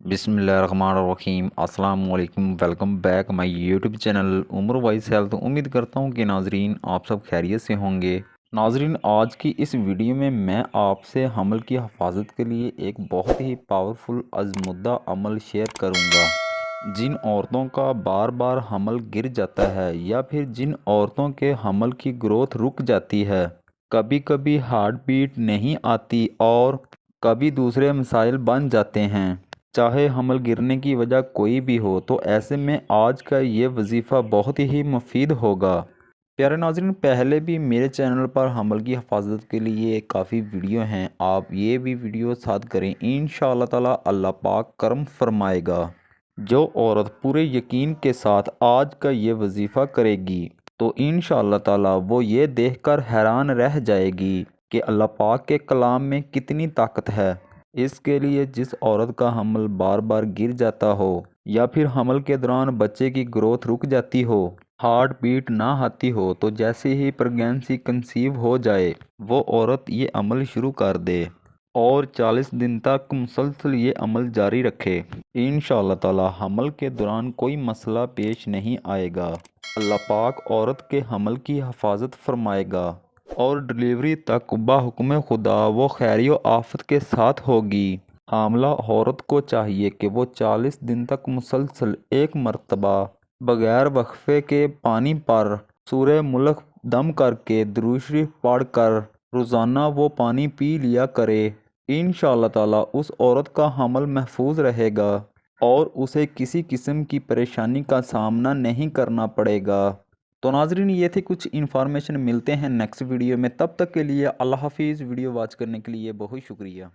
बिस्मिल्लाहिर्रहमानिर्रहीम अस्सलाम वालेकुम। Welcome back my YouTube channel उम्र वाइज हेल्थ। उम्मीद करता हूँ कि नाजरीन आप सब खैरियत से होंगे। नाजरीन, आज की इस वीडियो में मैं आपसे हमल की हिफाजत के लिए एक बहुत ही पावरफुल आजमुद्दा अमल शेयर करूँगा। जिन औरतों का बार बार हमल गिर जाता है या फिर जिन औरतों के हमल की ग्रोथ रुक जाती है, कभी कभी हार्ट बीट नहीं आती और कभी दूसरे मसाइल बन जाते हैं, चाहे हमल गिरने की वजह कोई भी हो, तो ऐसे में आज का ये वजीफ़ा बहुत ही मुफीद होगा। प्यारे नाज़रीन, पहले भी मेरे चैनल पर हमल की हिफाजत के लिए काफ़ी वीडियो हैं, आप ये भी वीडियो साथ करें। इंशाअल्लाह ताला अल्लाह पाक करम फरमाएगा। जो औरत पूरे यकीन के साथ आज का ये वजीफ़ा करेगी तो इंशाअल्लाह ताला वो ये देखकर हैरान रह जाएगी कि अल्लाह पाक के कलाम में कितनी ताकत है। इसके लिए जिस औरत का हमल बार बार गिर जाता हो या फिर हमल के दौरान बच्चे की ग्रोथ रुक जाती हो, हार्ट बीट ना आती हो, तो जैसे ही प्रेगनेंसी कंसीव हो जाए वो औरत ये अमल शुरू कर दे और 40 दिन तक मुसलसल ये अमल जारी रखे। इंशाअल्लाह ताला हमल के दौरान कोई मसला पेश नहीं आएगा। अल्लाह पाक औरत के हमल की हिफाजत फरमाएगा और डिलीवरी तक बाहुक्म खुदा वो खैरियो आफत के साथ होगी। हामला औरत को चाहिए कि वो 40 दिन तक मुसलसल एक मरतबा बग़ैर वक्फे के पानी पर सूरह मुल्क दम करके दुरूद शरीफ पढ़ कर रोज़ाना वो पानी पी लिया करे। इंशाअल्लाह ताला उस औरत का हमल महफूज रहेगा और उसे किसी किस्म की परेशानी का सामना नहीं करना पड़ेगा। तो नाजरीन, ये थी कुछ इन्फॉर्मेशन। मिलते हैं नेक्स्ट वीडियो में, तब तक के लिए अल्लाह हाफिज़। वीडियो वॉच करने के लिए बहुत शुक्रिया।